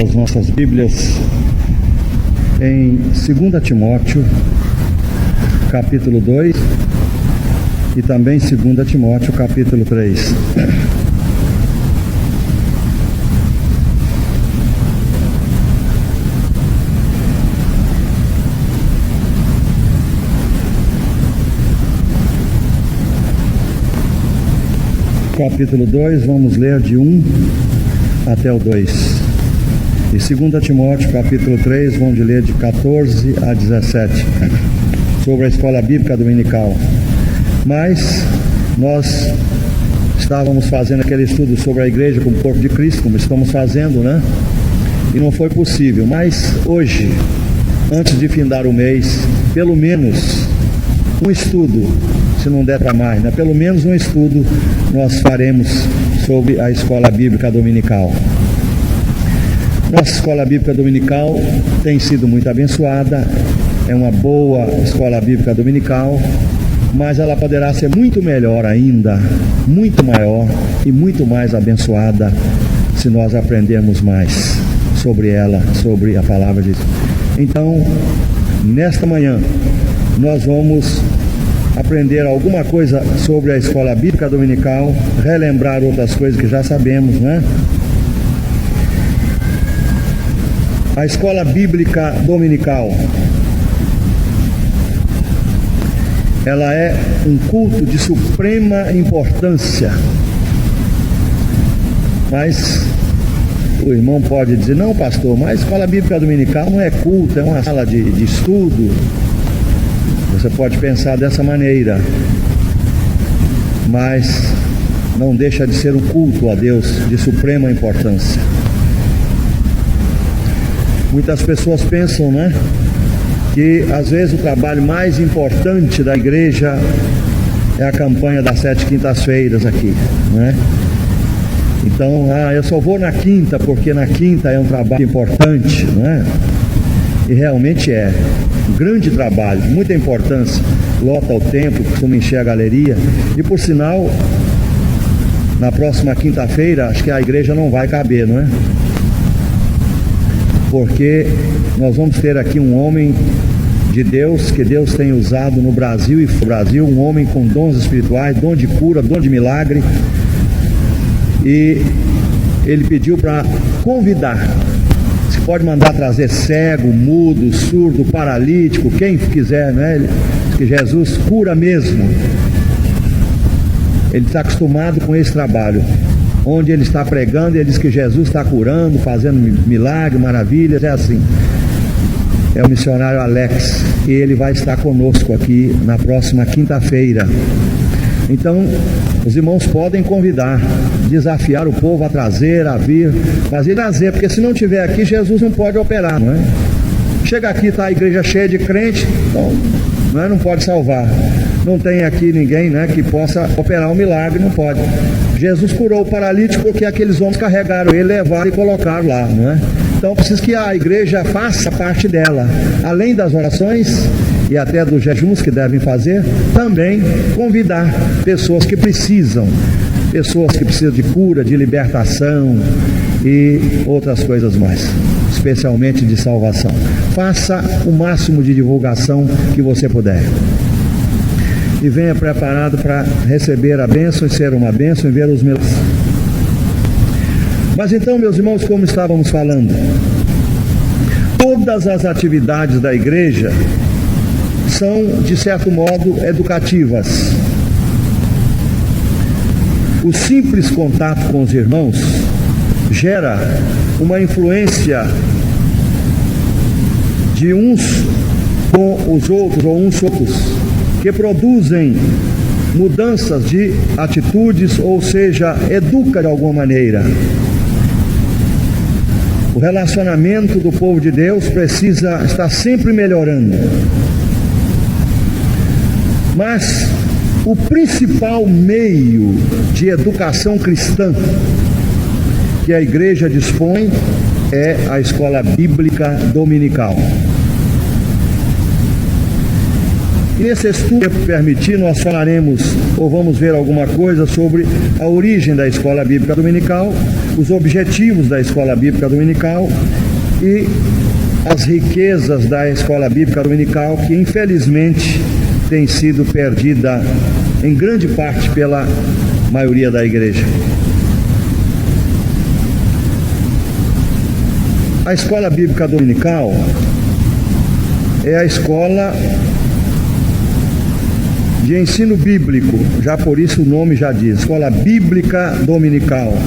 As nossas Bíblias em 2 Timóteo, capítulo 2, e também 2 Timóteo, capítulo 3. Capítulo 2, vamos ler de 1 até o 2. E 2 Timóteo, capítulo 3, vamos ler de 14 a 17, sobre a escola bíblica dominical. Mas nós estávamos fazendo aquele estudo sobre a igreja como corpo de Cristo, como estamos fazendo, né? E não foi possível. Mas hoje, antes de findar o mês, pelo menos um estudo, se não der para mais, né? Pelo menos um estudo nós faremos sobre a escola bíblica dominical. Nossa escola bíblica dominical tem sido muito abençoada, é uma boa escola bíblica dominical, mas ela poderá ser muito melhor ainda, muito maior e muito mais abençoada se nós aprendermos mais sobre ela, sobre a palavra de Deus. Então, nesta manhã, nós vamos aprender alguma coisa sobre a escola bíblica dominical, relembrar outras coisas que já sabemos, né? A escola bíblica dominical, ela é um culto de suprema importância. Mas o irmão pode dizer: não, pastor, mas a escola bíblica dominical não é culto, é uma sala de estudo. Você pode pensar dessa maneira, mas não deixa de ser um culto a Deus de suprema importância. Muitas pessoas pensam, né, que às vezes o trabalho mais importante da igreja é a campanha das 7 quintas-feiras aqui, né? Então, eu só vou na quinta porque na quinta é um trabalho importante, né? E realmente é um grande trabalho, muita importância, lota o templo, costuma encher a galeria. E por sinal, na próxima quinta-feira, acho que a igreja não vai caber, não é? Porque nós vamos ter aqui um homem de Deus, que Deus tem usado no Brasil e fora do Brasil, um homem com dons espirituais, dom de cura, dom de milagre, e ele pediu para convidar. Você pode mandar trazer cego, mudo, surdo, paralítico, quem quiser, né? Ele diz que Jesus cura mesmo. Ele está acostumado com esse trabalho. Onde ele está pregando, ele diz que Jesus está curando, fazendo milagres, maravilhas, é assim. É o missionário Alex, e ele vai estar conosco aqui na próxima quinta-feira. Então, os irmãos podem convidar, desafiar o povo a trazer, a vir, fazer trazer, porque se não tiver aqui, Jesus não pode operar, não é? Chega aqui, está a igreja cheia de crente, então, não pode salvar. Não tem aqui ninguém, né, que possa operar um milagre, não pode. Jesus curou o paralítico porque aqueles homens carregaram ele, levaram e colocaram lá, não é? Então precisa que a igreja faça parte dela, além das orações e até dos jejuns que devem fazer, também convidar pessoas que precisam de cura, de libertação e outras coisas mais, especialmente de salvação. Faça o máximo de divulgação que você puder. E venha preparado para receber a bênção e ser uma bênção e ver os milagres. Mas então, meus irmãos, como estávamos falando, todas as atividades da igreja são, de certo modo, educativas. O simples contato com os irmãos gera uma influência de uns com os outros, ou uns outros, que produzem mudanças de atitudes, ou seja, educa de alguma maneira. O relacionamento do povo de Deus precisa estar sempre melhorando. Mas o principal meio de educação cristã que a igreja dispõe é a escola bíblica dominical. E nesse estudo, se permitir, nós falaremos ou vamos ver alguma coisa sobre a origem da Escola Bíblica Dominical, os objetivos da Escola Bíblica Dominical e as riquezas da Escola Bíblica Dominical, que infelizmente tem sido perdida em grande parte pela maioria da igreja. A Escola Bíblica Dominical é a escola de ensino bíblico, já por isso o nome já diz, Escola Bíblica Dominical.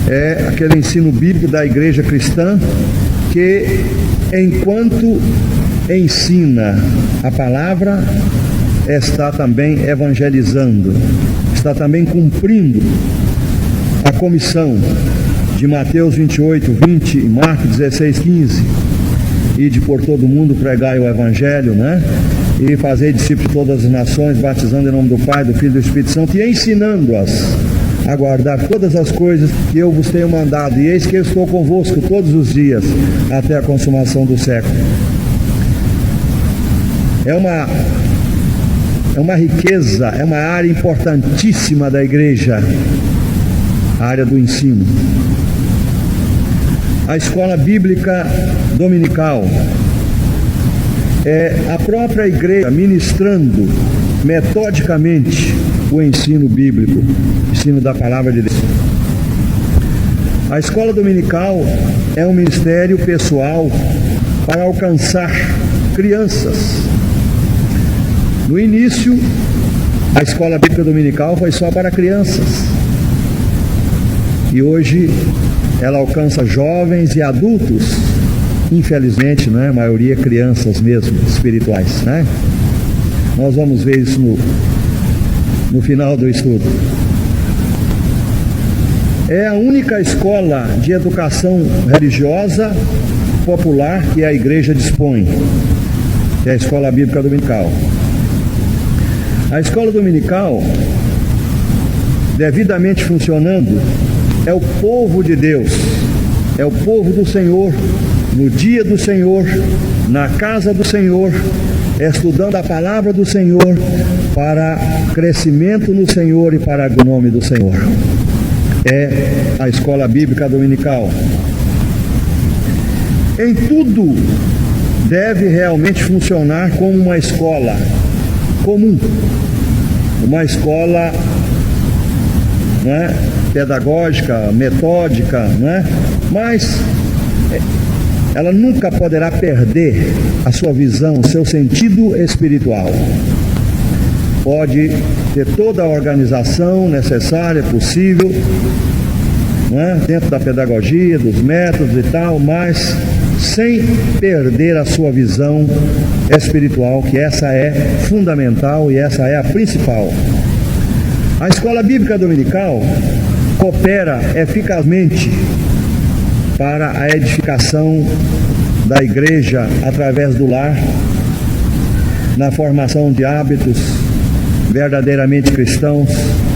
É aquele ensino bíblico da igreja cristã que, enquanto ensina a palavra, está também evangelizando, está também cumprindo a comissão de Mateus 28, 20 e Marcos 16, 15, e de por todo mundo pregai o evangelho, né? E fazer discípulos de todas as nações, batizando em nome do Pai, do Filho e do Espírito Santo, e ensinando-as a guardar todas as coisas que eu vos tenho mandado, e eis que eu estou convosco todos os dias, até a consumação do século. É uma riqueza, é uma área importantíssima da igreja, a área do ensino. A Escola Bíblica Dominical é a própria igreja ministrando metodicamente o ensino bíblico, o ensino da palavra de Deus. A escola dominical é um ministério pessoal para alcançar crianças. No início, a escola bíblica dominical foi só para crianças. E hoje ela alcança jovens e adultos. Infelizmente, né, a maioria crianças mesmo, espirituais, né? Nós vamos ver isso no final do estudo. É a única escola de educação religiosa popular que a igreja dispõe, que é a Escola Bíblica Dominical. A escola dominical, devidamente funcionando, é o povo de Deus, é o povo do Senhor, no dia do Senhor, na casa do Senhor, estudando a palavra do Senhor, para crescimento no Senhor e para o nome do Senhor. É a escola bíblica dominical. Em tudo deve realmente funcionar como uma escola comum, uma escola, né, pedagógica, metódica, né? Mas ela nunca poderá perder a sua visão, o seu sentido espiritual. Pode ter toda a organização necessária, possível, né, dentro da pedagogia, dos métodos e tal, mas sem perder a sua visão espiritual, que essa é fundamental e essa é a principal. A escola bíblica dominical coopera eficazmente para a edificação da igreja através do lar, na formação de hábitos verdadeiramente cristãos,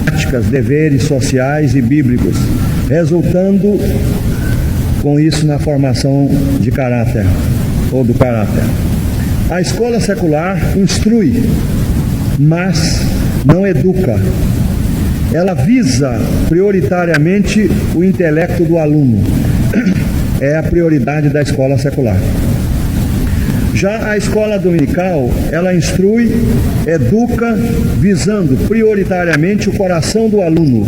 práticas, deveres sociais e bíblicos, resultando com isso na formação de caráter, ou do caráter. A escola secular instrui, mas não educa. Ela visa prioritariamente o intelecto do aluno. É a prioridade da escola secular. Já a escola dominical, ela instrui, educa, visando prioritariamente o coração do aluno,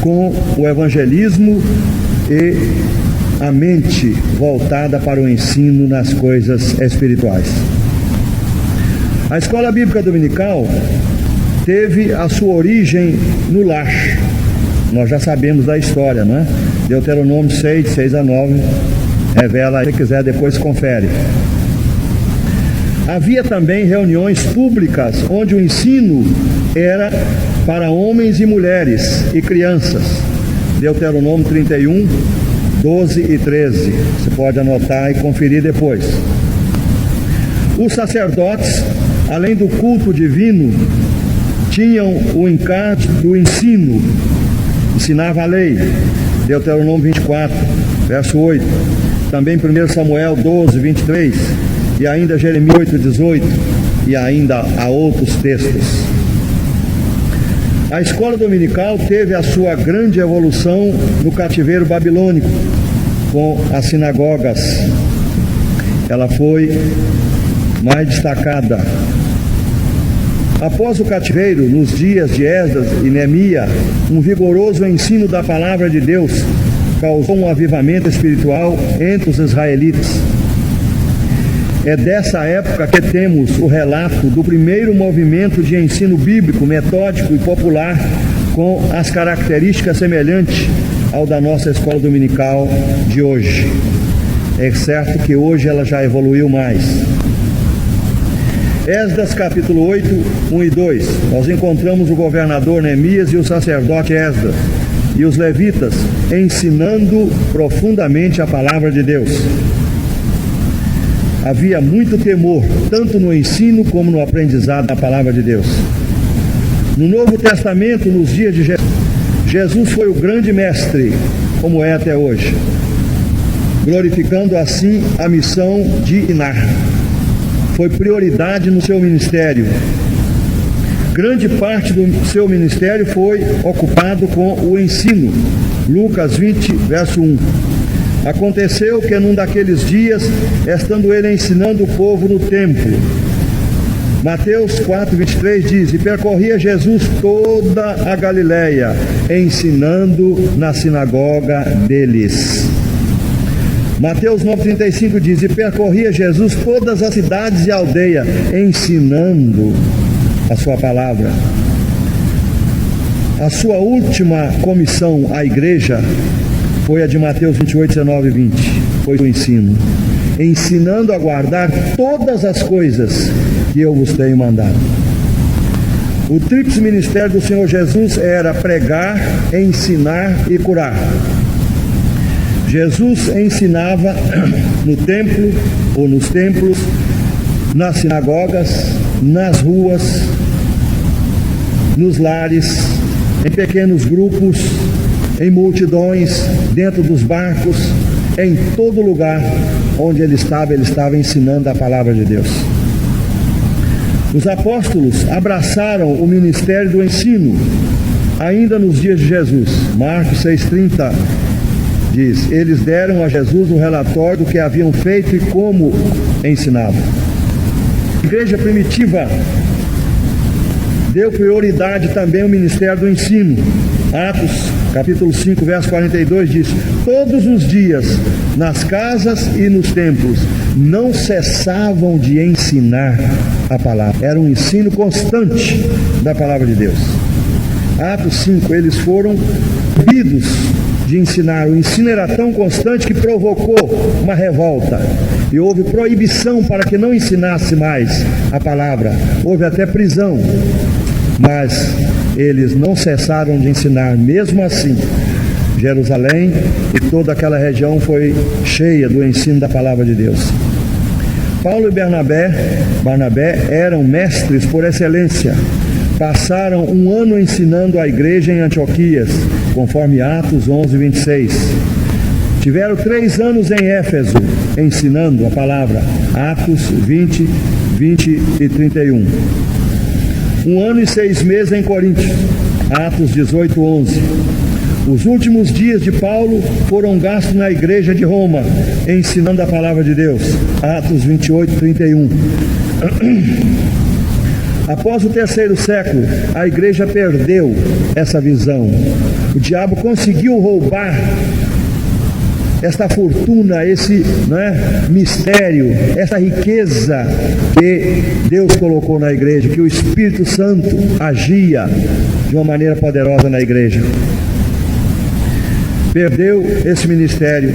com o evangelismo e a mente voltada para o ensino nas coisas espirituais. A escola bíblica dominical teve a sua origem no lar. Nós já sabemos da história, né? Deuteronômio 6, 6 a 9, revela, se quiser depois confere. Havia também reuniões públicas, onde o ensino era para homens e mulheres e crianças. Deuteronômio 31, 12 e 13. Você pode anotar e conferir depois. Os sacerdotes, além do culto divino, tinham o encargo do ensino, ensinava a lei. Deuteronômio 24, verso 8. Também 1 Samuel 12, 23. e ainda Jeremias 8:18, e ainda há outros textos. A escola dominical teve a sua grande evolução no cativeiro babilônico, com as sinagogas. Ela foi mais destacada. Após o cativeiro, nos dias de Esdras e Neemias, um vigoroso ensino da palavra de Deus causou um avivamento espiritual entre os israelitas. É dessa época que temos o relato do primeiro movimento de ensino bíblico, metódico e popular, com as características semelhantes ao da nossa escola dominical de hoje. É certo que hoje ela já evoluiu mais. Esdras capítulo 8, 1 e 2. Nós encontramos o governador Neemias e o sacerdote Esdras e os levitas ensinando profundamente a palavra de Deus. Havia muito temor, tanto no ensino como no aprendizado da palavra de Deus. No Novo Testamento, nos dias de Jesus, Jesus foi o grande mestre, como é até hoje, glorificando assim a missão de ensinar. Foi prioridade no seu ministério. Grande parte do seu ministério foi ocupado com o ensino. Lucas 20, verso 1. Aconteceu que num daqueles dias, estando ele ensinando o povo no templo, Mateus 4:23 diz: e percorria Jesus toda a Galileia, ensinando na sinagoga deles. Mateus 9:35 diz: e percorria Jesus todas as cidades e aldeias, ensinando a sua palavra. A sua última comissão à igreja foi a de Mateus 28, 19 e 20. Foi o ensino. Ensinando a guardar todas as coisas que eu vos tenho mandado. O tríplice ministério do Senhor Jesus era pregar, ensinar e curar. Jesus ensinava no templo ou nos templos, nas sinagogas, nas ruas, nos lares, em pequenos grupos, em multidões, dentro dos barcos, em todo lugar onde ele estava ensinando a palavra de Deus. Os apóstolos abraçaram o ministério do ensino ainda nos dias de Jesus. Marcos 6,30 diz: eles deram a Jesus o relatório do que haviam feito e como ensinavam. A igreja primitiva deu prioridade também ao ministério do ensino. Atos capítulo 5, verso 42 diz: todos os dias, nas casas e nos templos, não cessavam de ensinar a palavra. Era um ensino constante da palavra de Deus. Atos 5, eles foram proibidos de ensinar. O ensino era tão constante que provocou uma revolta. E houve proibição para que não ensinasse mais a palavra. Houve até prisão. Mas eles não cessaram de ensinar. Mesmo assim, Jerusalém e toda aquela região foi cheia do ensino da palavra de Deus. Paulo e Barnabé eram mestres por excelência. Passaram um ano ensinando a igreja em Antioquias, conforme Atos 11, 26. Tiveram 3 anos em Éfeso, ensinando a palavra, Atos 20, 20 e 31. 1 ano e 6 meses em Coríntios, Atos 18, 11. Os últimos dias de Paulo foram gastos na igreja de Roma, ensinando a palavra de Deus, Atos 28, 31. Após o 3º século, a igreja perdeu essa visão. O diabo conseguiu roubar esta fortuna, esse mistério, essa riqueza que Deus colocou na igreja, que o Espírito Santo agia de uma maneira poderosa na igreja. Perdeu esse ministério.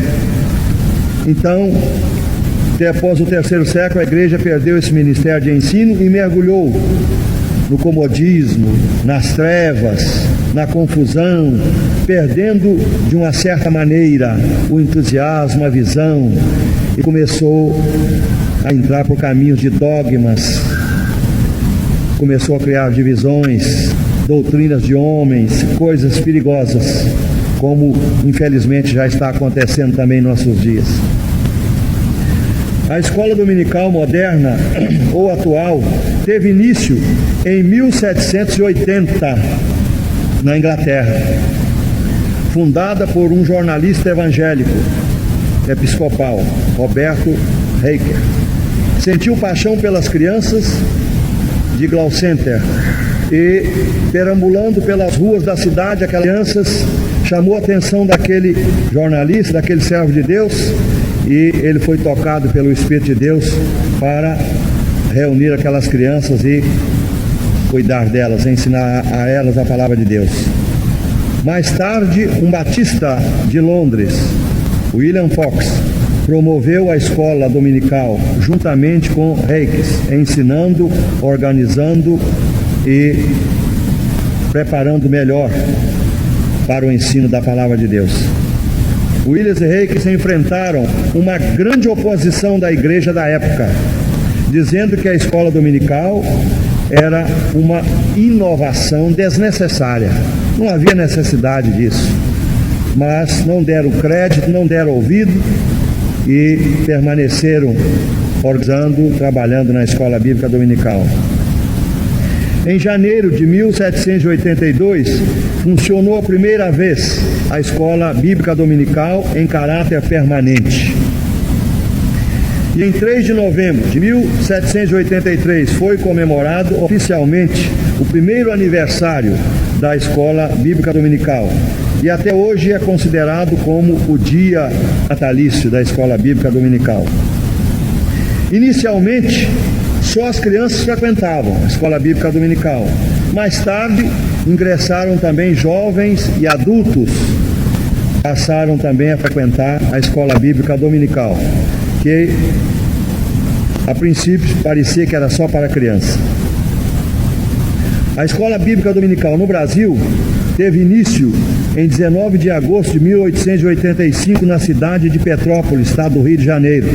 Então, até após o 3º século, a igreja perdeu esse ministério de ensino e mergulhou no comodismo, nas trevas, na confusão, perdendo de uma certa maneira o entusiasmo, a visão, e começou a entrar por caminhos de dogmas, começou a criar divisões, doutrinas de homens, coisas perigosas, como infelizmente já está acontecendo também em nossos dias. A escola dominical moderna ou atual teve início em 1780 na Inglaterra, fundada por um jornalista evangélico episcopal, Roberto Heiker. Sentiu paixão pelas crianças de Gloucester e, perambulando pelas ruas da cidade, aquelas crianças chamou a atenção daquele jornalista, daquele servo de Deus, e ele foi tocado pelo Espírito de Deus para reunir aquelas crianças e cuidar delas, ensinar a elas a palavra de Deus. Mais tarde, um batista de Londres, William Fox, promoveu a escola dominical juntamente com Reis, ensinando, organizando e preparando melhor para o ensino da palavra de Deus. Williams e Reis enfrentaram uma grande oposição da igreja da época, dizendo que a escola dominical era uma inovação desnecessária. Não havia necessidade disso, mas não deram crédito, não deram ouvido e permaneceram organizando, trabalhando na escola bíblica dominical. Em janeiro de 1782, funcionou a primeira vez a escola bíblica dominical em caráter permanente. E em 3 de novembro de 1783 foi comemorado oficialmente o primeiro aniversário da escola bíblica dominical. E até hoje é considerado como o dia natalício da escola bíblica dominical. Inicialmente, só as crianças frequentavam a escola bíblica dominical. Mais tarde, ingressaram também jovens e adultos, passaram também a frequentar a escola bíblica dominical, que a princípio parecia que era só para criança. A escola bíblica dominical no Brasil teve início em 19 de agosto de 1885 na cidade de Petrópolis, estado do Rio de Janeiro.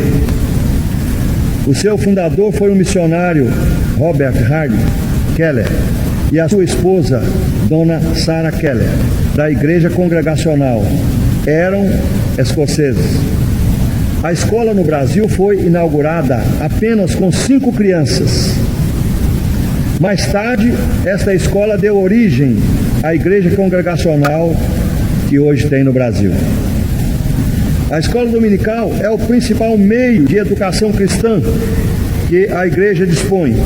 O seu fundador foi o missionário Robert Harding Keller e a sua esposa, Dona Sarah Keller, da Igreja Congregacional. Eram escoceses. A escola no Brasil foi inaugurada apenas com 5 crianças. Mais tarde, esta escola deu origem à Igreja Congregacional que hoje tem no Brasil. A escola dominical é o principal meio de educação cristã que a igreja dispõe.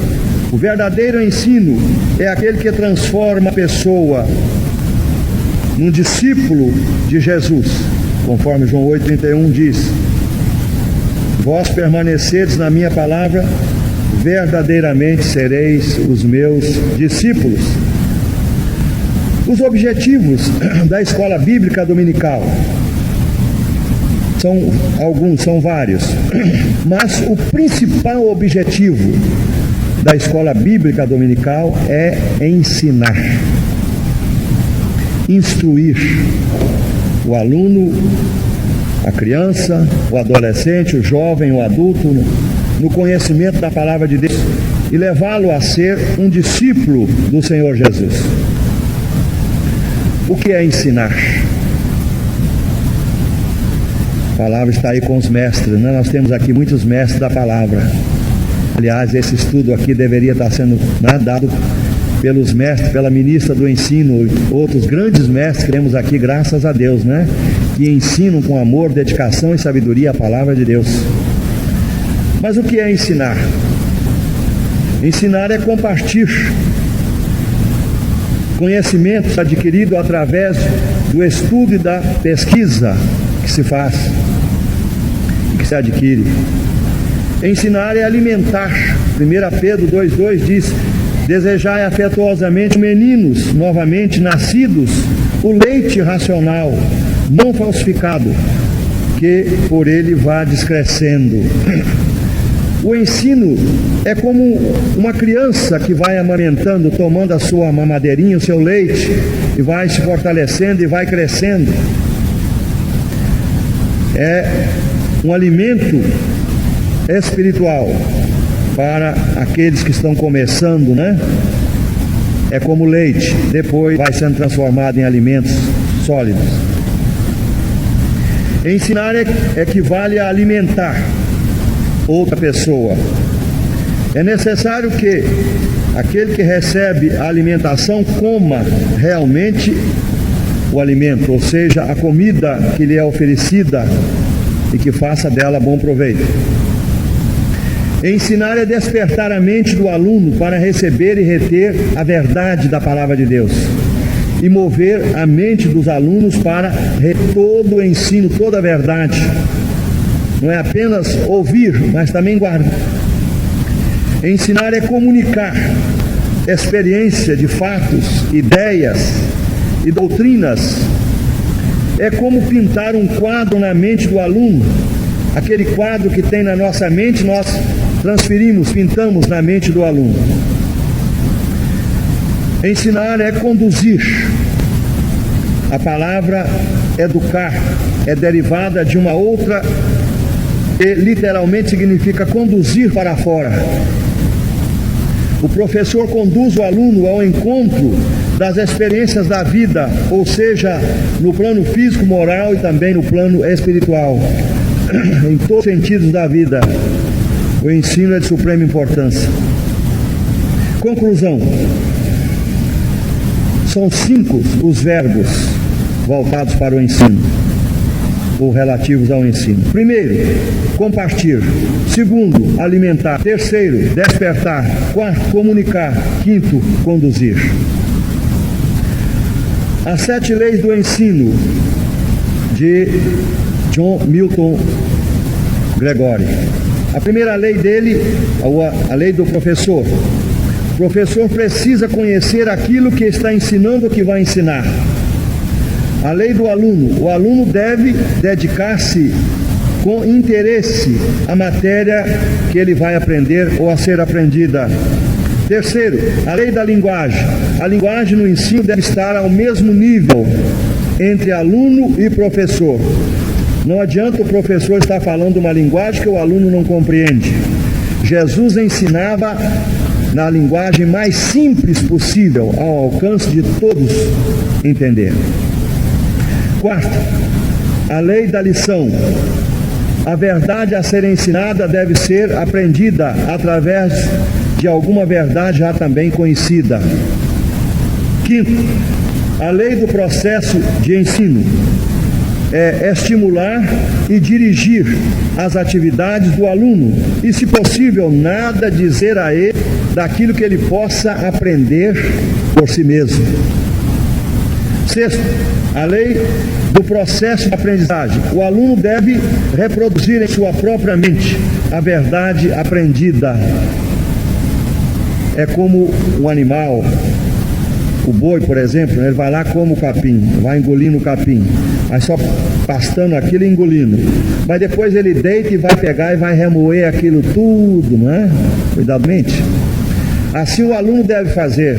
O verdadeiro ensino é aquele que transforma a pessoa num discípulo de Jesus, conforme João 8,31 diz: vós permanecedes na minha palavra, verdadeiramente sereis os meus discípulos. Os objetivos da escola bíblica dominical são vários, mas o principal objetivo da escola bíblica dominical é ensinar, instruir o aluno, a criança, o adolescente, o jovem, o adulto, no conhecimento da palavra de Deus e levá-lo a ser um discípulo do Senhor Jesus. O que é ensinar? A palavra está aí com os mestres, né? Nós temos aqui muitos mestres da palavra. Aliás, esse estudo aqui deveria estar sendo dado pelos mestres, pela ministra do ensino, outros grandes mestres que temos aqui, graças a Deus, né? Que ensinam com amor, dedicação e sabedoria a palavra de Deus. Mas o que é ensinar? Ensinar é compartilhar conhecimentos adquiridos através do estudo e da pesquisa que se faz, que se adquire. Ensinar é alimentar. 1 Pedro 2,2 diz: desejai afetuosamente meninos novamente nascidos, o leite racional, não falsificado, que por ele vá descrescendo. O ensino é como uma criança que vai amamentando, tomando a sua mamadeirinha, o seu leite, e vai se fortalecendo e vai crescendo. É um alimento espiritual para aqueles que estão começando, né? É como leite, depois vai sendo transformado em alimentos sólidos. Ensinar equivale a alimentar. outra pessoa. É necessário que aquele que recebe a alimentação coma realmente o alimento, ou seja, a comida que lhe é oferecida, e que faça dela bom proveito. Ensinar é despertar a mente do aluno para receber e reter a verdade da palavra de Deus, e mover a mente dos alunos para todo o ensino, toda a verdade. Não é apenas ouvir, mas também guardar. Ensinar é comunicar experiência de fatos, ideias e doutrinas. É como pintar um quadro na mente do aluno. Aquele quadro que tem na nossa mente, nós transferimos, pintamos na mente do aluno. Ensinar é conduzir. A palavra educar é derivada de uma outra que literalmente significa conduzir para fora. O professor conduz o aluno ao encontro das experiências da vida, ou seja, no plano físico, moral e também no plano espiritual. Em todos os sentidos da vida, o ensino é de suprema importância. Conclusão. São 5 os verbos voltados para o ensino, ou relativos ao ensino. Primeiro, compartilhar. Segundo, alimentar. Terceiro, despertar. Quarto, comunicar. Quinto, conduzir. As 7 leis do ensino, de John Milton Gregory. A primeira lei dele, a lei do professor. O professor precisa conhecer aquilo que está ensinando, o que vai ensinar. A lei do aluno. O aluno deve dedicar-se com interesse à matéria que ele vai aprender ou a ser aprendida. Terceiro, a lei da linguagem. A linguagem no ensino deve estar ao mesmo nível entre aluno e professor. Não adianta o professor estar falando uma linguagem que o aluno não compreende. Jesus ensinava na linguagem mais simples possível, ao alcance de todos entender. Quarto, a lei da lição. A verdade a ser ensinada deve ser aprendida através de alguma verdade já também conhecida. Quinto, a lei do processo de ensino é estimular e dirigir as atividades do aluno e, se possível, nada dizer a ele daquilo que ele possa aprender por si mesmo. Sexto, a lei do processo de aprendizagem. O aluno deve reproduzir em sua própria mente a verdade aprendida. É como um animal, o boi, por exemplo, ele vai lá como o capim, vai engolindo o capim, vai só pastando aquilo e engolindo. Mas depois ele deita e vai pegar e vai remoer aquilo tudo, não é? Cuidadosamente. Assim o aluno deve fazer.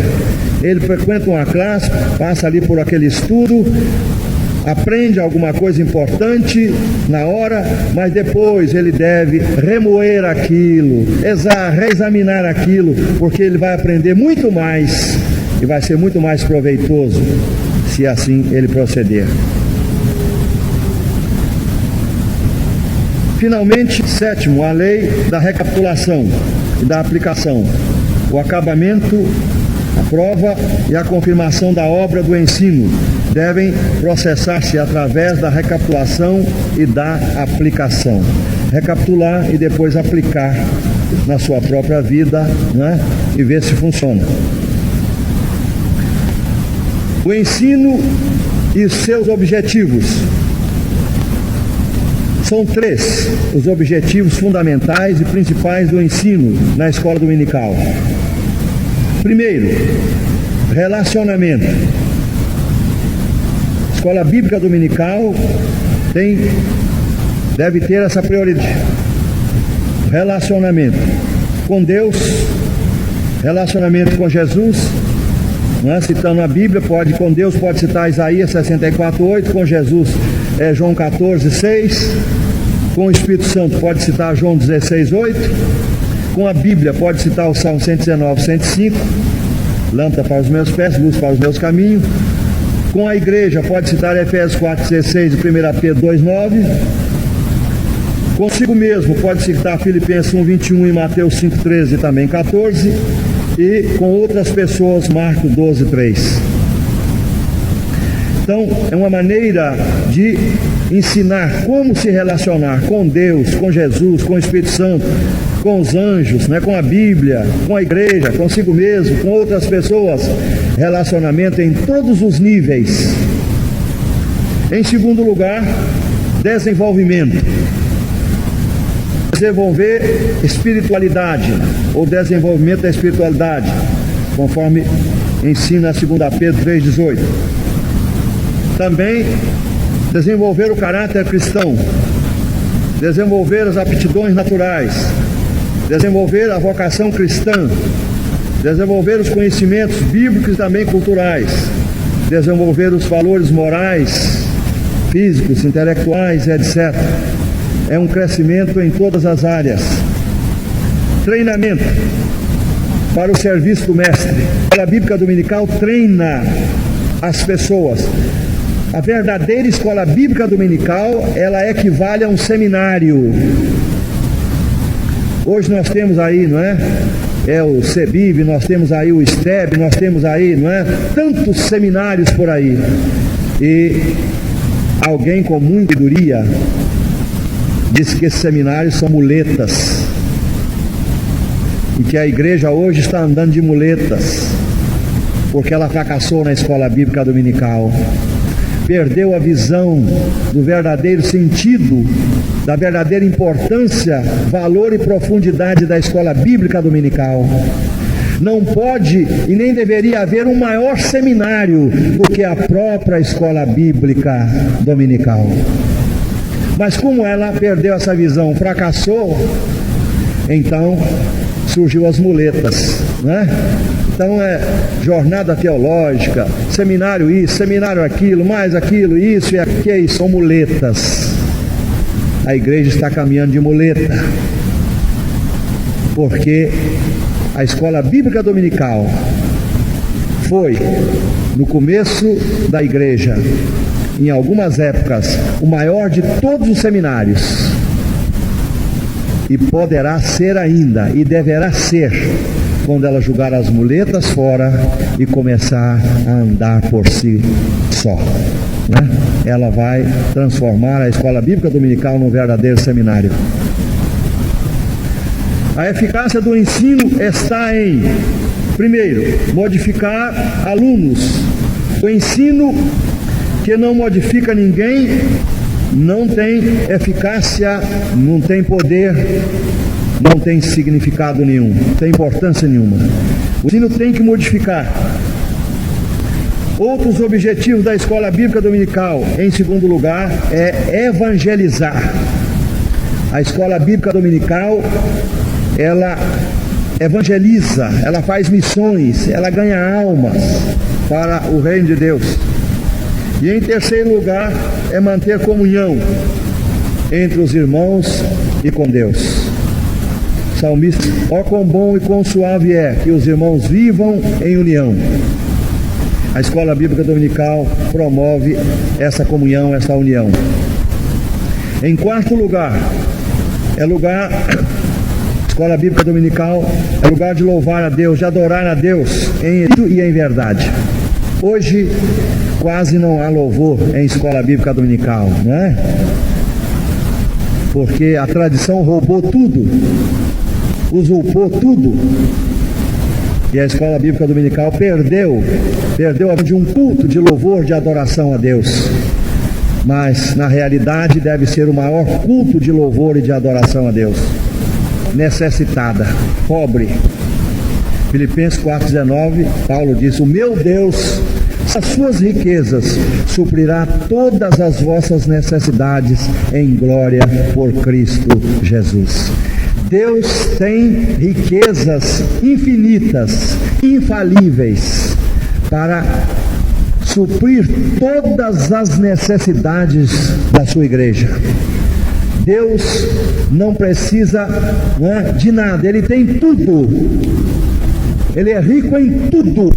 Ele frequenta uma classe, passa ali por aquele estudo, aprende alguma coisa importante na hora, mas depois ele deve remoer aquilo, reexaminar aquilo, porque ele vai aprender muito mais e vai ser muito mais proveitoso se assim ele proceder. Finalmente, sétimo, a lei da recapitulação e da aplicação. O acabamento, a prova e a confirmação da obra do ensino devem processar-se através da recapitulação e da aplicação. Recapitular e depois aplicar na sua própria vida, né? E ver se funciona. O ensino e seus objetivos. São 3 os objetivos fundamentais e principais do ensino na escola dominical. Primeiro, relacionamento. A escola bíblica dominical deve ter essa prioridade. Relacionamento com Deus, relacionamento com Jesus, né? Citando a Bíblia, com Deus pode citar Isaías 64:8, com Jesus é João 14:6, com o Espírito Santo pode citar João 16:8, com a Bíblia pode citar o Salmo 119:105, lâmpada para os meus pés, luz para os meus caminhos. Com a igreja pode citar Efésios 4:16 e 1 Pedro 2:9. Consigo mesmo, pode citar Filipenses 1:21 e Mateus 5:13 e também 14, e com outras pessoas, Marcos 12:3. Então, é uma maneira de ensinar como se relacionar com Deus, com Jesus, com o Espírito Santo, com os anjos, né, com a Bíblia, com a igreja, consigo mesmo, com outras pessoas. Relacionamento em todos os níveis. Em segundo lugar, desenvolvimento. Desenvolver espiritualidade, ou desenvolvimento da espiritualidade, conforme ensina a 2 Pedro 3,18. Também desenvolver o caráter cristão, desenvolver as aptidões naturais, desenvolver a vocação cristã, desenvolver os conhecimentos bíblicos e também culturais, desenvolver os valores morais, físicos, intelectuais, etc. É um crescimento em todas as áreas. Treinamento para o serviço do mestre. A escola bíblica dominical treina as pessoas. A verdadeira escola bíblica dominical, ela equivale a um seminário. Hoje nós temos aí, não é? O CEBIB, nós temos aí o STEB, nós temos aí, não é? Tantos seminários por aí. E alguém com muita sabedoria disse que esses seminários são muletas. E que a igreja hoje está andando de muletas, porque ela fracassou na escola bíblica dominical. Perdeu a visão do verdadeiro sentido, da verdadeira importância, valor e profundidade da escola bíblica dominical. Não pode e nem deveria haver um maior seminário do que a própria escola bíblica dominical. Mas como ela perdeu essa visão, fracassou, então surgiu as muletas, né? Então é jornada teológica, seminário isso, seminário aquilo, mais aquilo, isso e aquilo, são muletas. A igreja está caminhando de muleta, porque a escola bíblica dominical foi, no começo da igreja, em algumas épocas, o maior de todos os seminários, e poderá ser ainda, e deverá ser, quando ela jogar as muletas fora e começar a andar por si só, né? Ela vai transformar a escola bíblica dominical num verdadeiro seminário. A eficácia do ensino está em, primeiro, modificar alunos. O ensino que não modifica ninguém não tem eficácia, não tem poder, não tem significado nenhum, não tem importância nenhuma. O ensino tem que modificar. Outros objetivos da escola bíblica dominical, em segundo lugar, é evangelizar. A escola bíblica dominical, ela evangeliza, ela faz missões, ela ganha almas para o reino de Deus. E em terceiro lugar, é manter comunhão entre os irmãos e com Deus. Salmista: ó quão bom e quão suave é que os irmãos vivam em união. A escola bíblica dominical promove essa comunhão, essa união. Em quarto lugar, escola bíblica dominical é lugar de louvar a Deus, de adorar a Deus em espírito e em verdade. Hoje quase não há louvor em escola bíblica dominical, né? Porque a tradição roubou tudo, usurpou tudo, e a escola bíblica dominical perdeu de um culto de louvor, de adoração a Deus. Mas na realidade deve ser o maior culto de louvor e de adoração a Deus. Necessitada, pobre. Filipenses 4,19, Paulo diz: o meu Deus, as suas riquezas, suprirá todas as vossas necessidades em glória por Cristo Jesus. Deus tem riquezas infinitas, infalíveis, para suprir todas as necessidades da sua igreja. Deus não precisa, né, de nada, Ele tem tudo. Ele é rico em tudo.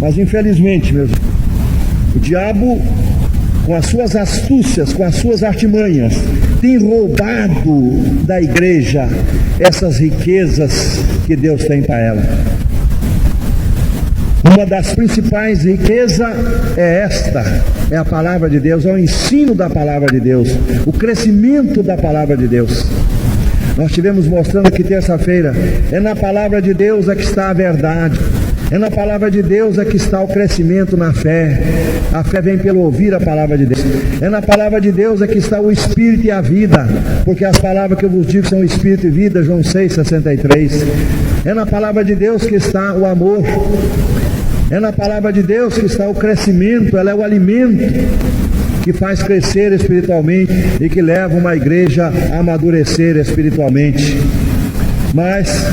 Mas infelizmente, meus irmãos, o diabo, com as suas astúcias, com as suas artimanhas, tem roubado da igreja essas riquezas que Deus tem para ela. Uma das principais riquezas é esta, é a palavra de Deus, é o ensino da palavra de Deus, o crescimento da palavra de Deus. Nós estivemos mostrando aqui terça-feira, é na palavra de Deus é que está a verdade, é na palavra de Deus é que está o crescimento na fé. A fé vem pelo ouvir a palavra de Deus. É na palavra de Deus é que está o Espírito e a vida, porque as palavras que eu vos digo são Espírito e vida, João 6,63. É na palavra de Deus que está o amor. É na palavra de Deus que está o crescimento, ela é o alimento que faz crescer espiritualmente e que leva uma igreja a amadurecer espiritualmente. Mas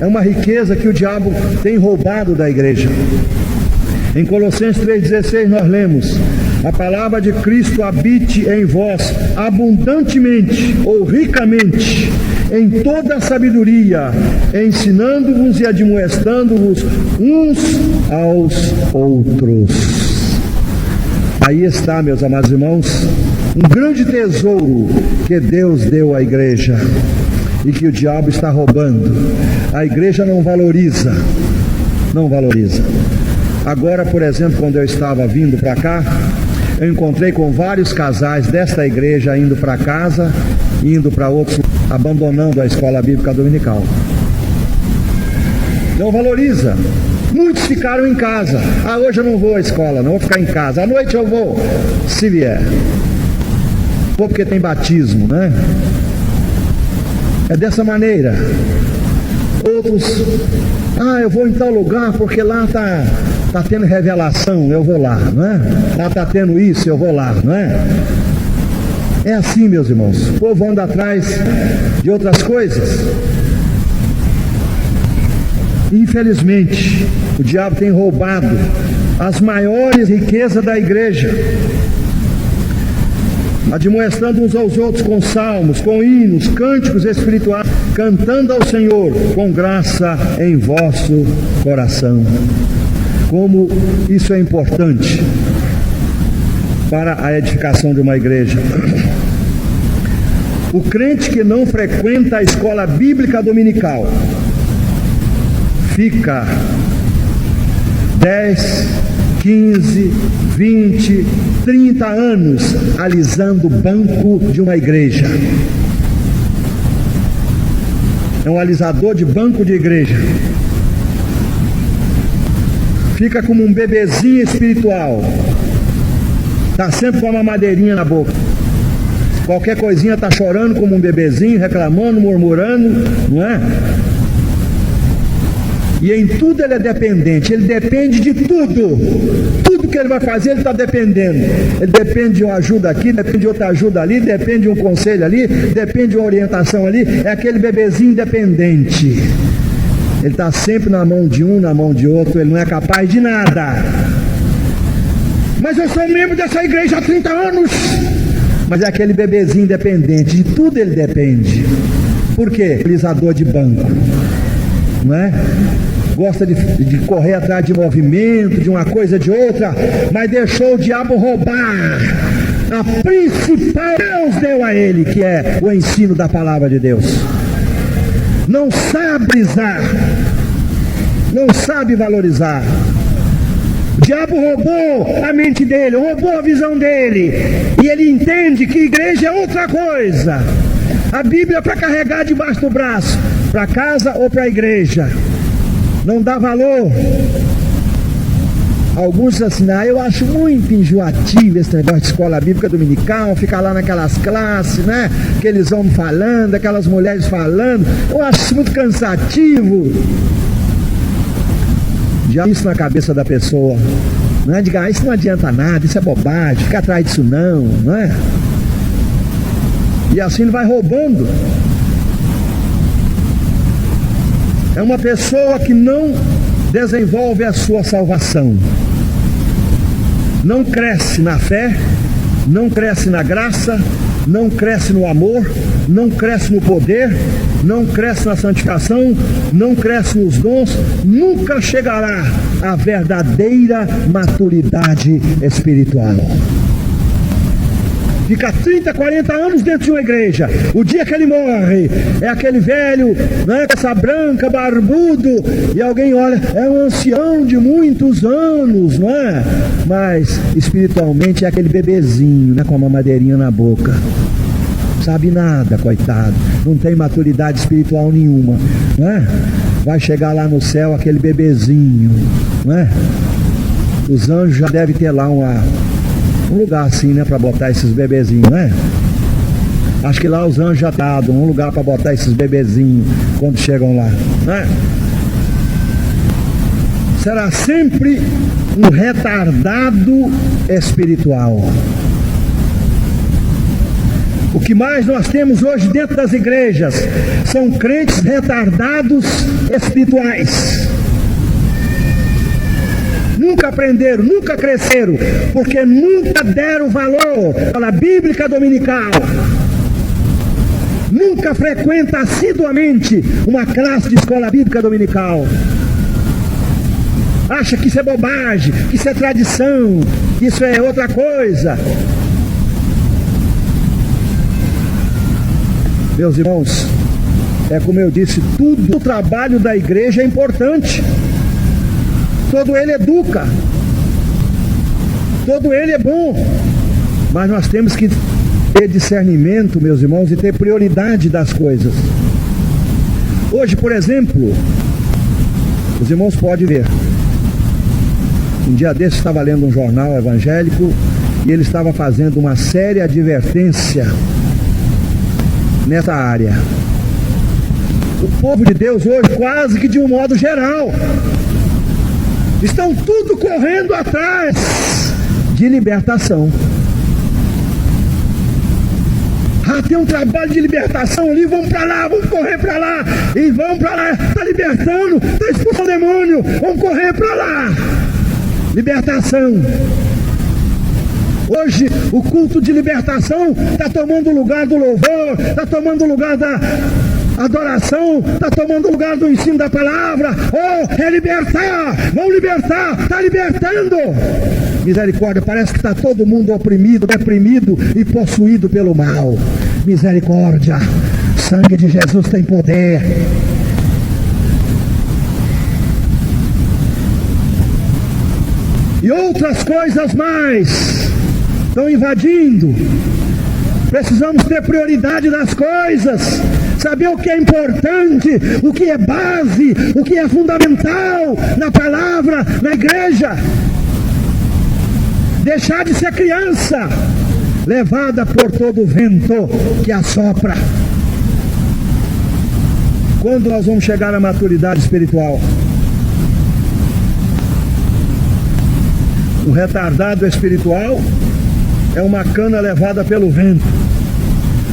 é uma riqueza que o diabo tem roubado da igreja. Em Colossenses 3,16 nós lemos: a palavra de Cristo habite em vós abundantemente ou ricamente, em toda a sabedoria, ensinando-vos e admoestando-vos uns aos outros. Aí está, meus amados irmãos, um grande tesouro que Deus deu à igreja e que o diabo está roubando. A igreja não valoriza. Agora, por exemplo, quando eu estava vindo para cá, eu encontrei com vários casais desta igreja indo para casa, indo para outros, abandonando a escola bíblica dominical. Não valoriza. Muitos ficaram em casa. Hoje eu não vou à escola, não vou ficar em casa. À noite eu vou, se vier. Vou porque tem batismo, né? É dessa maneira. Outros, eu vou em tal lugar porque lá está tendo revelação, eu vou lá, não é? Lá está tendo isso, eu vou lá, não é? É assim, meus irmãos. O povo anda atrás de outras coisas. Infelizmente, o diabo tem roubado as maiores riquezas da igreja, admoestando uns aos outros com salmos, com hinos, cânticos espirituais, cantando ao Senhor com graça em vosso coração. Como isso é importante para a edificação de uma igreja. O crente que não frequenta a escola bíblica dominical fica 10, 15, 20, 30 anos alisando o banco de uma igreja. É um alisador de banco de igreja. Fica como um bebezinho espiritual. Está sempre com uma madeirinha na boca. Qualquer coisinha está chorando como um bebezinho, reclamando, murmurando, não é? E em tudo ele é dependente, ele depende de tudo. Tudo que ele vai fazer, ele está dependendo. Ele depende de uma ajuda aqui, depende de outra ajuda ali, depende de um conselho ali, depende de uma orientação ali. É aquele bebezinho independente. Ele está sempre na mão de um, na mão de outro, ele não é capaz de nada. Mas eu sou membro dessa igreja há 30 anos. Mas é aquele bebezinho independente, de tudo ele depende. Por quê? Alisador de banco. Não é? Gosta de correr atrás de movimento, de uma coisa, de outra, mas deixou o diabo roubar a principal que Deus deu a ele, que é o ensino da palavra de Deus. Não sabe usar, não sabe valorizar. O diabo roubou a mente dele, roubou a visão dele, e ele entende que igreja é outra coisa. A Bíblia é para carregar debaixo do braço, para casa ou para a igreja. Não dá valor. Alguns dizem assim, eu acho muito enjoativo esse negócio de escola bíblica dominical, ficar lá naquelas classes, né? Aqueles homens falando, aquelas mulheres falando. Eu acho isso muito cansativo. Já isso na cabeça da pessoa. Não é? Diga, isso não adianta nada, isso é bobagem, fica atrás disso não é? E assim ele vai roubando. É uma pessoa que não desenvolve a sua salvação. Não cresce na fé, não cresce na graça, não cresce no amor, não cresce no poder, não cresce na santificação, não cresce nos dons, nunca chegará a verdadeira maturidade espiritual. Fica 30, 40 anos dentro de uma igreja. O dia que ele morre, é aquele velho, né, cabeça branca, barbudo, e alguém olha, é um ancião de muitos anos, não é? Mas espiritualmente é aquele bebezinho, né, com a mamadeirinha na boca. Sabe nada, coitado. Não tem maturidade espiritual nenhuma, né? Vai chegar lá no céu aquele bebezinho, né? Os anjos já devem ter lá um lugar assim, né, para botar esses bebezinhos, né? Acho que lá os anjos já dão um lugar para botar esses bebezinhos quando chegam lá, né? Será sempre um retardado espiritual. O que mais nós temos hoje dentro das igrejas são crentes retardados espirituais. Nunca aprenderam, nunca cresceram, porque nunca deram valor à bíblica dominical. Nunca frequenta assiduamente uma classe de escola bíblica dominical. Acha que isso é bobagem, que isso é tradição, que isso é outra coisa. Meus irmãos, é como eu disse, tudo o trabalho da igreja é importante. Todo ele educa, todo ele é bom, mas nós temos que ter discernimento, meus irmãos, e ter prioridade das coisas. Hoje, por exemplo, os irmãos podem ver, um dia desse estava lendo um jornal evangélico e ele estava fazendo uma séria advertência nessa área. O povo de Deus hoje, quase que de um modo geral, estão tudo correndo atrás de libertação. Tem um trabalho de libertação ali, vamos para lá, vamos correr para lá, e vamos para lá, está libertando, está expulsando o demônio, vamos correr para lá. Libertação. Hoje o culto de libertação está tomando o lugar do louvor, está tomando o lugar da adoração, está tomando o lugar do ensino da palavra. Oh, é libertar, vão libertar, está libertando. Misericórdia, parece que está todo mundo oprimido, deprimido e possuído pelo mal. Misericórdia, sangue de Jesus tem poder. E outras coisas mais estão invadindo. Precisamos ter prioridade das coisas, saber o que é importante, o que é base, o que é fundamental na palavra, na igreja. Deixar de ser criança, levada por todo o vento que assopra. Quando nós vamos chegar à maturidade espiritual? O retardado espiritual é uma cana levada pelo vento.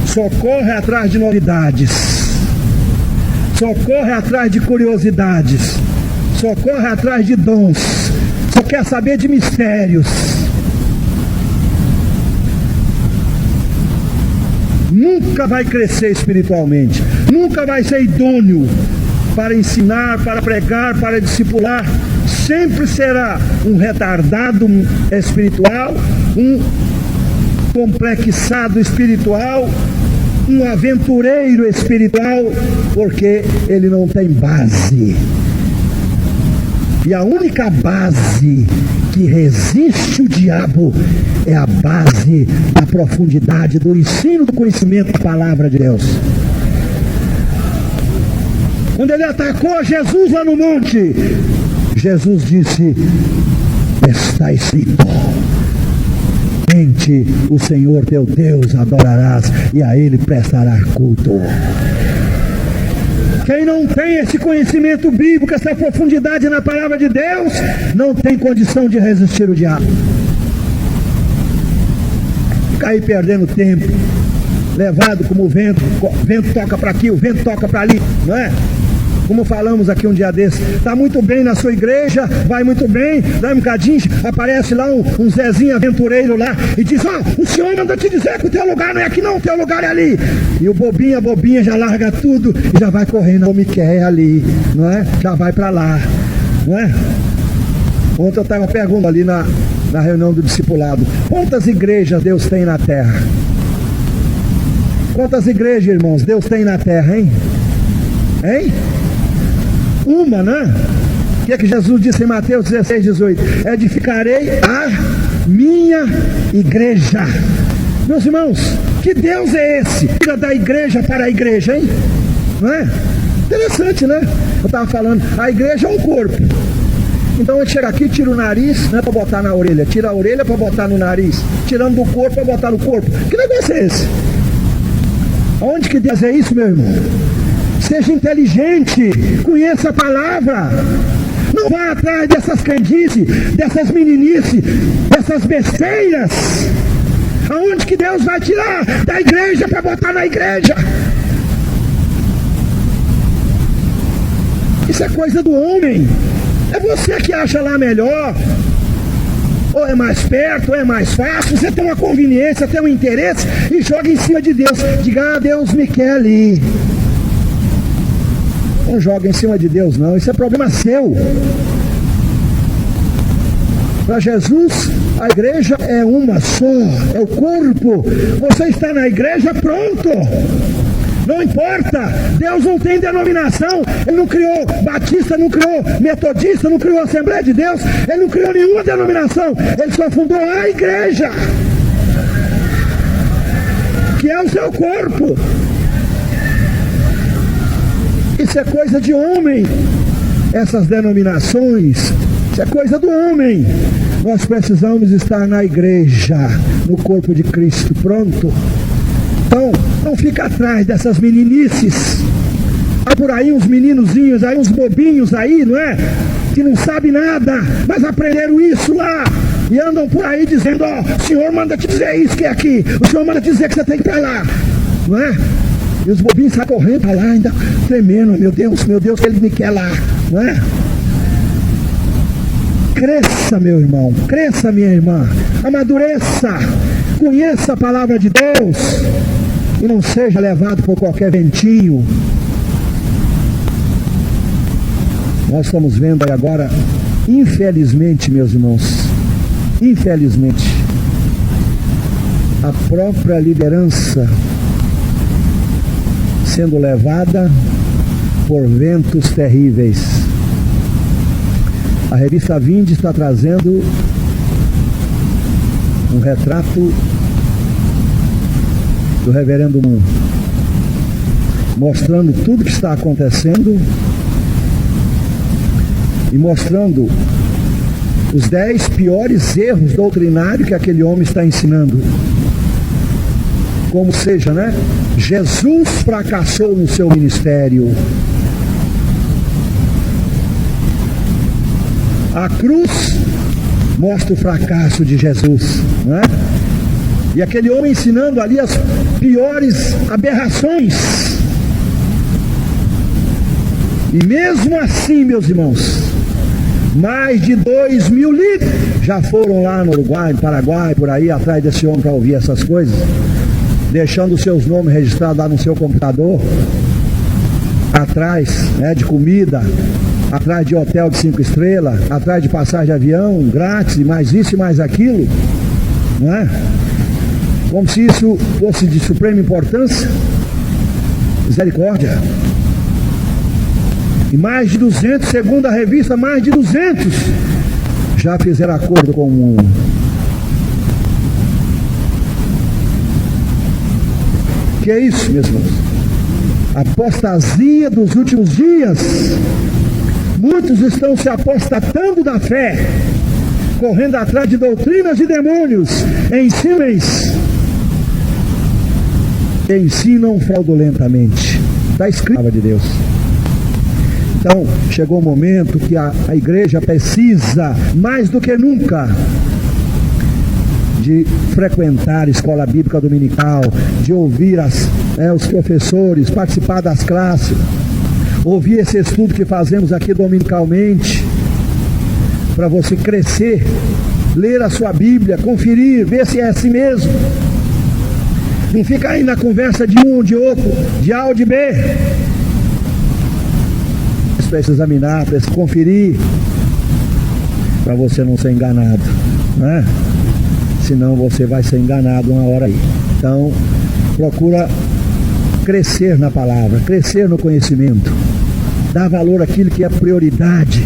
Só corre atrás de novidades. Só corre atrás de curiosidades. Só corre atrás de dons. Só quer saber de mistérios. Nunca vai crescer espiritualmente. Nunca vai ser idôneo para ensinar, para pregar, para discipular. Sempre será um retardado espiritual, um complexado espiritual, um aventureiro espiritual, porque ele não tem base. E a única base que resiste o diabo é a base da profundidade do ensino, do conhecimento da palavra de Deus. Quando ele atacou Jesus lá no monte, Jesus disse: está escrito, somente o Senhor teu Deus adorarás e a Ele prestarás culto. Quem não tem esse conhecimento bíblico, essa profundidade na palavra de Deus, não tem condição de resistir o diabo. Fica aí perdendo tempo, levado como o vento toca para aqui, o vento toca para ali, não é? Como falamos aqui um dia desse, está muito bem na sua igreja, vai muito bem, dá um bocadinho, aparece lá um Zezinho aventureiro lá e diz: o senhor manda te dizer que o teu lugar não é aqui não, o teu lugar é ali. E o bobinho, a bobinha já larga tudo e já vai correndo, não me quer ali, não é? Já vai para lá, não é? Ontem eu estava perguntando ali na reunião do discipulado: quantas igrejas Deus tem na terra? Quantas igrejas, irmãos, Deus tem na terra, hein? Hein? Uma, né? O que é que Jesus disse em Mateus 16, 18? Edificarei a minha igreja. Meus irmãos, que Deus é esse? Tira da igreja para a igreja, hein? Não é? Interessante, né? Eu estava falando, a igreja é um corpo. Então ele chega aqui, tira o nariz, não é para botar na orelha, tira a orelha para botar no nariz, tirando do corpo para botar no corpo. Que negócio é esse? Onde que Deus é isso, meu irmão? Seja inteligente, conheça a palavra. Não vá atrás dessas crendices, dessas meninices, dessas besteiras. Aonde que Deus vai tirar da igreja para botar na igreja? Isso é coisa do homem. É você que acha lá melhor, ou é mais perto, ou é mais fácil. Você tem uma conveniência, tem um interesse e joga em cima de Deus. Diga: ah, Deus me quer ali. Não joga em cima de Deus, não. Isso é problema seu. Para Jesus, a igreja é uma só, é o corpo. Você está na igreja, pronto. Não importa, Deus não tem denominação. Ele não criou batista, não criou metodista, não criou Assembleia de Deus. Ele não criou nenhuma denominação. Ele só fundou a igreja, que é o seu corpo. Isso é coisa de homem. Essas denominações, isso é coisa do homem. Nós precisamos estar na igreja, no corpo de Cristo, pronto. Então, não fica atrás dessas meninices. Há por aí uns meninozinhos, aí uns bobinhos aí, não é? Que não sabem nada, mas aprenderam isso lá. E andam por aí dizendo: ó, o Senhor manda te dizer isso que é aqui. O Senhor manda te dizer que você tem que estar lá. Não é? E os bobinhos saem correndo para lá, ainda tremendo: meu Deus, que Ele me quer lá. Não é? Cresça, meu irmão, cresça, minha irmã. Amadureça. Conheça a palavra de Deus. E não seja levado por qualquer ventinho. Nós estamos vendo aí agora, infelizmente, meus irmãos, infelizmente, a própria liderança sendo levada por ventos terríveis. A revista Vinde está trazendo um retrato do reverendo Moon, mostrando tudo que está acontecendo e mostrando os 10 piores erros doutrinários que aquele homem está ensinando. Como seja, né? Jesus fracassou no seu ministério. A cruz mostra o fracasso de Jesus, né? E aquele homem ensinando ali as piores aberrações. E mesmo assim, meus irmãos, mais de 2.000 líderes já foram lá no Uruguai, no Paraguai, por aí, atrás desse homem para ouvir essas coisas, deixando os seus nomes registrados lá no seu computador, atrás, né, de comida, atrás de hotel de 5 estrelas, atrás de passagem de avião grátis, e mais isso e mais aquilo, não é? Como se isso fosse de suprema importância. Misericórdia. E mais de 200, segundo a revista, mais de 200 já fizeram acordo com o mundo. Que é isso, meus irmãos? Apostasia dos últimos dias. Muitos estão se apostatando da fé, correndo atrás de doutrinas de demônios, ensinam fraudulentamente. Está escrito na palavra de Deus. Então, chegou o momento que a igreja precisa, mais do que nunca, de frequentar a escola bíblica dominical, de ouvir os professores, participar das classes, ouvir esse estudo que fazemos aqui dominicalmente, para você crescer, ler a sua Bíblia, conferir, ver se é assim mesmo. Não fica aí na conversa de um, de outro, de A ou de B. Para se examinar, para se conferir, para você não ser enganado, né? Senão você vai ser enganado uma hora aí. Então, procura crescer na palavra, crescer no conhecimento, dar valor àquilo que é prioridade.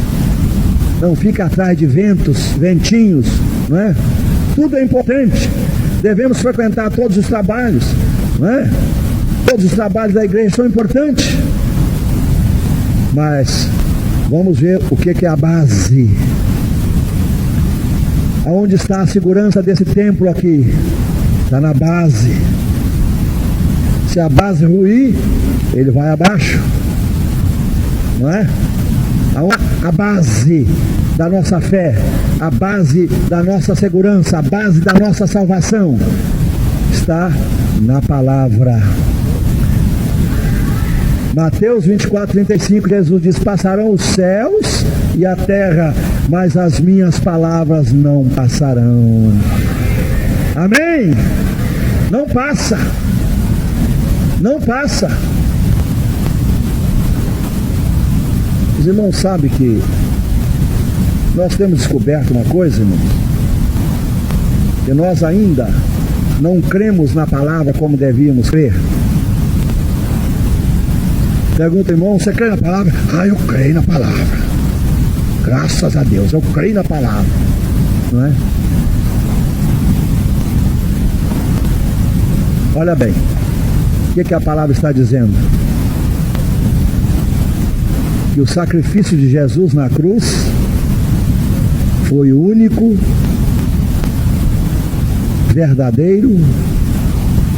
Não fica atrás de ventinhos, não é? Tudo é importante. Devemos frequentar todos os trabalhos, não é? Todos os trabalhos da igreja são importantes. Mas vamos ver o que é a base. Aonde está a segurança desse templo aqui? Está na base. Se a base ruir, ele vai abaixo, não é? A base da nossa fé, a base da nossa segurança, a base da nossa salvação está na palavra. Mateus 24:35, Jesus diz: passarão os céus e a terra, mas as minhas palavras não passarão. Amém? Não passa. Não passa. Os irmãos sabem que nós temos descoberto uma coisa, irmãos, que nós ainda não cremos na palavra como devíamos crer. Pergunta, irmão, você crê na palavra? Ah, eu creio na palavra. Graças a Deus, eu creio na palavra. Não é? Olha bem, o que a palavra está dizendo? Que o sacrifício de Jesus na cruz foi o único, verdadeiro,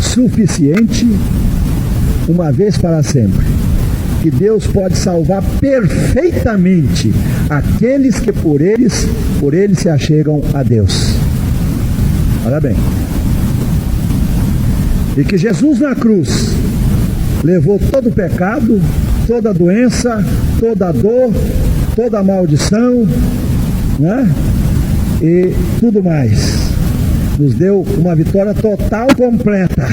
suficiente, uma vez para sempre. Que Deus pode salvar perfeitamente aqueles que por ele se achegam a Deus. Olha bem. E que Jesus na cruz levou todo o pecado, toda a doença, toda a dor, toda a maldição, né? E tudo mais. Nos deu uma vitória total, completa.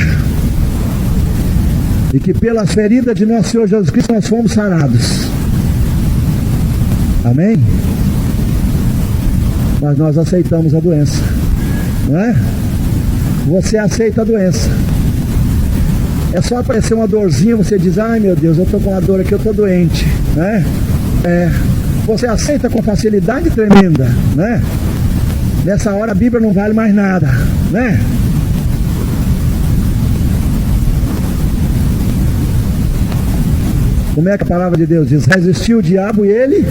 E que pelas feridas de nosso Senhor Jesus Cristo nós fomos sarados. Amém? Mas nós aceitamos a doença, não é? Você aceita a doença. É só aparecer uma dorzinha, você diz: ai meu Deus, eu estou com uma dor aqui, eu estou doente, né? Você aceita com facilidade tremenda, né? Nessa hora a Bíblia não vale mais nada, né? Como é que a palavra de Deus diz? Resistiu o diabo e ele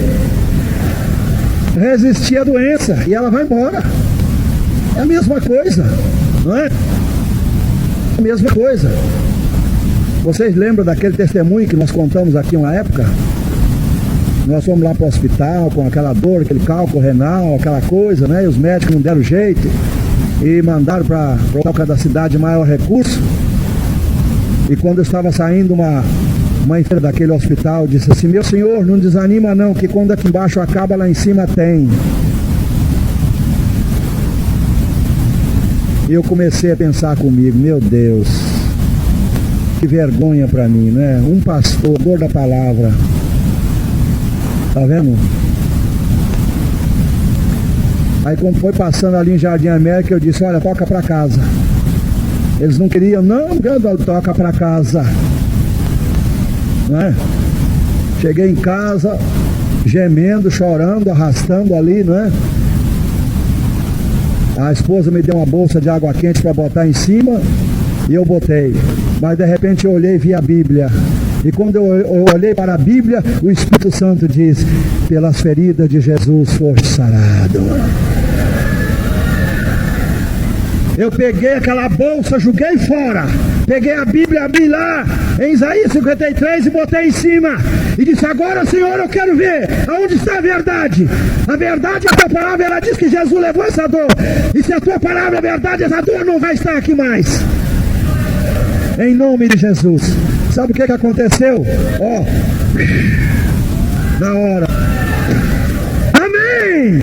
resistia a doença e ela vai embora. É a mesma coisa, não é? É a mesma coisa. Vocês lembram daquele testemunho que nós contamos aqui uma época? Nós fomos lá para o hospital com aquela dor, aquele cálculo renal, aquela coisa, né? E os médicos não deram jeito e mandaram para o local da cidade de maior recurso. E quando eu estava saindo, uma enfermeira daquele hospital disse assim: meu senhor, não desanima não, que quando aqui embaixo acaba, lá em cima tem. E eu comecei a pensar comigo: meu Deus, que vergonha para mim, né? Um pastor, dor da palavra. Tá vendo? Aí quando foi passando ali em Jardim América, eu disse: olha, toca para casa. Eles não queriam, não, toca para casa. Né? Cheguei em casa gemendo, chorando, arrastando ali, né? A esposa me deu uma bolsa de água quente para botar em cima e eu botei, mas de repente eu olhei e vi a Bíblia, e quando eu olhei para a Bíblia, o Espírito Santo diz: pelas feridas de Jesus foste sarado. Eu peguei aquela bolsa, joguei fora, peguei a Bíblia, abri lá em Isaías 53 e botei em cima e disse: agora, Senhor, eu quero ver aonde está a verdade. A verdade é a tua palavra. Ela diz que Jesus levou essa dor, e se a tua palavra é verdade, essa dor não vai estar aqui mais, em nome de Jesus. Sabe o que aconteceu? Na hora, amém.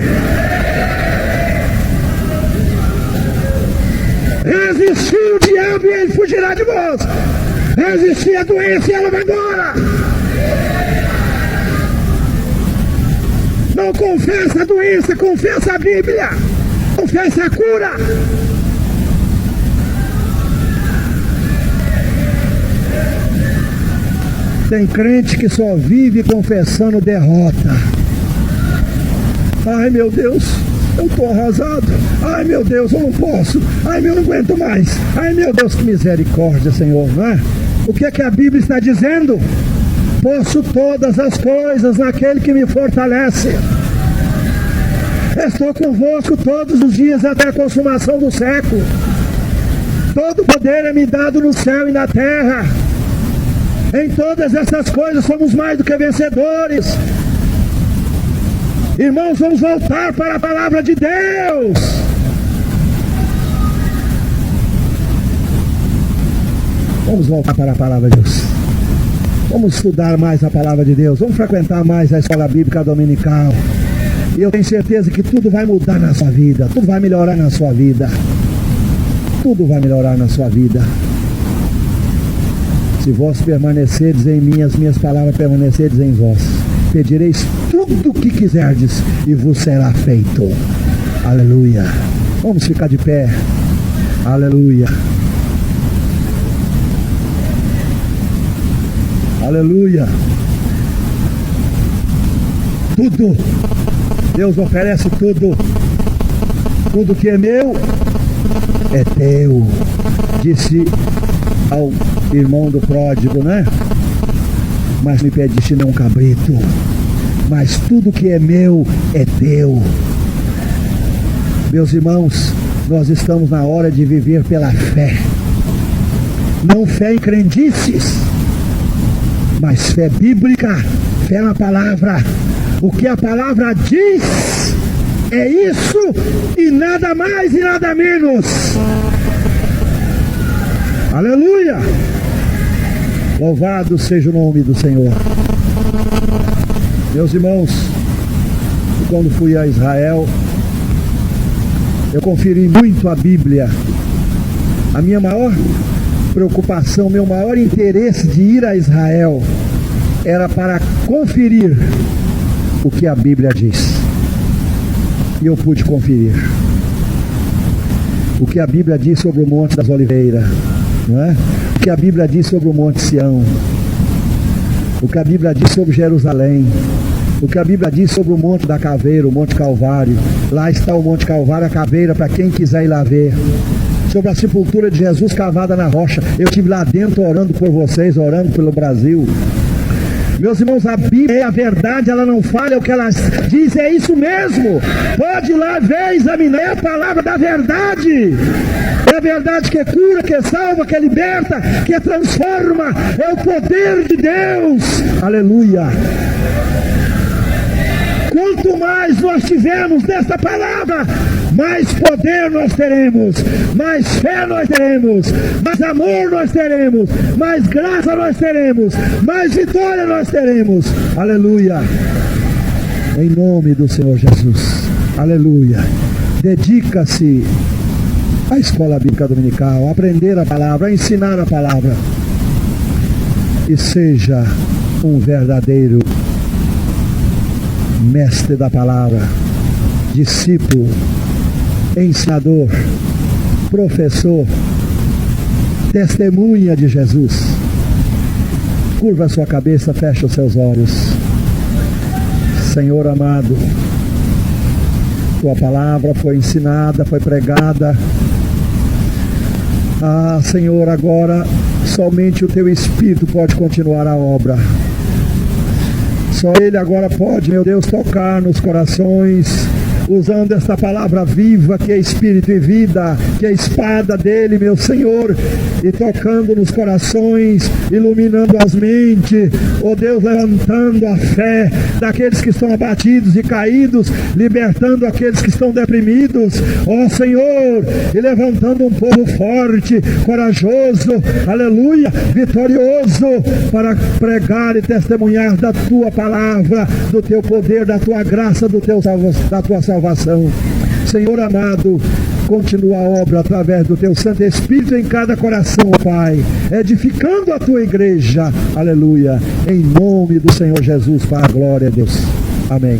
Resistir o diabo e ele fugirá de vós. Resistir a doença e ela vai embora. Não confessa a doença, confessa a Bíblia. Confessa a cura. Tem crente que só vive confessando derrota. Ai, meu Deus, eu estou arrasado. Ai, meu Deus, eu não posso. Ai, eu não aguento mais. Ai, meu Deus, que misericórdia, Senhor, não é? O que é que a Bíblia está dizendo? Posso todas as coisas naquele que me fortalece. Estou convosco todos os dias até a consumação do século. Todo poder é me dado no céu e na terra. Em todas essas coisas somos mais do que vencedores. Irmãos, vamos voltar para a palavra de Deus. Vamos voltar para a palavra de Deus. Vamos estudar mais a palavra de Deus. Vamos frequentar mais a escola bíblica dominical. E eu tenho certeza que tudo vai mudar na sua vida. Tudo vai melhorar na sua vida. Tudo vai melhorar na sua vida. Se vós permanecerdes em mim, as minhas palavras permanecerdes em vós, pedireis tudo o que quiserdes e vos será feito. Aleluia. Vamos ficar de pé. Aleluia. Aleluia. Tudo. Deus oferece tudo. Tudo que é meu é teu. Disse ao irmão do pródigo, né? Mas me pediste não um cabrito. Mas tudo que é meu é teu. Meus irmãos, nós estamos na hora de viver pela fé. Não fé em crendices, mas fé bíblica, fé na palavra. O que a palavra diz é isso e nada mais e nada menos. Aleluia! Louvado seja o nome do Senhor. Meus irmãos, quando fui a Israel, eu conferi muito a Bíblia. A minha maior preocupação, meu maior interesse de ir a Israel era para conferir o que a Bíblia diz. E eu pude conferir o que a Bíblia diz sobre o Monte das Oliveiras, não é? O que a Bíblia diz sobre o Monte Sião, o que a Bíblia diz sobre Jerusalém, o que a Bíblia diz sobre o Monte da Caveira, o Monte Calvário. Lá está o Monte Calvário, a caveira, para quem quiser ir lá ver. Sobre a sepultura de Jesus cavada na rocha. Eu estive lá dentro orando por vocês, orando pelo Brasil. Meus irmãos, a Bíblia é a verdade, ela não falha, o que ela diz é isso mesmo. Pode ir lá ver, examinar, é a palavra da verdade. É a verdade que cura, que salva, que liberta, que transforma. É o poder de Deus. Aleluia. Quanto mais nós tivermos dessa palavra, mais poder nós teremos, mais fé nós teremos, mais amor nós teremos, mais graça nós teremos, mais vitória nós teremos. Aleluia. Em nome do Senhor Jesus. Aleluia. Dedica-se à escola bíblica dominical, a aprender a palavra, a ensinar a palavra. E seja um verdadeiro mestre da palavra, discípulo, ensinador, professor, testemunha de Jesus. Curva a sua cabeça, fecha os seus olhos. Senhor amado, tua palavra foi ensinada, foi pregada. Ah, Senhor, agora somente o teu Espírito pode continuar a obra. Só Ele agora pode, meu Deus, tocar nos corações, usando essa palavra viva que é Espírito e vida, que é a espada dele, meu Senhor, e tocando nos corações, iluminando as mentes, ó Deus, levantando a fé daqueles que estão abatidos e caídos, libertando aqueles que estão deprimidos, ó Senhor, e levantando um povo forte, corajoso, aleluia, vitorioso, para pregar e testemunhar da tua palavra, do teu poder, da tua graça, da tua salvação. Senhor amado, continua a obra através do teu Santo Espírito em cada coração, ó Pai, edificando a tua igreja, aleluia, em nome do Senhor Jesus, para a glória de Deus. Amém.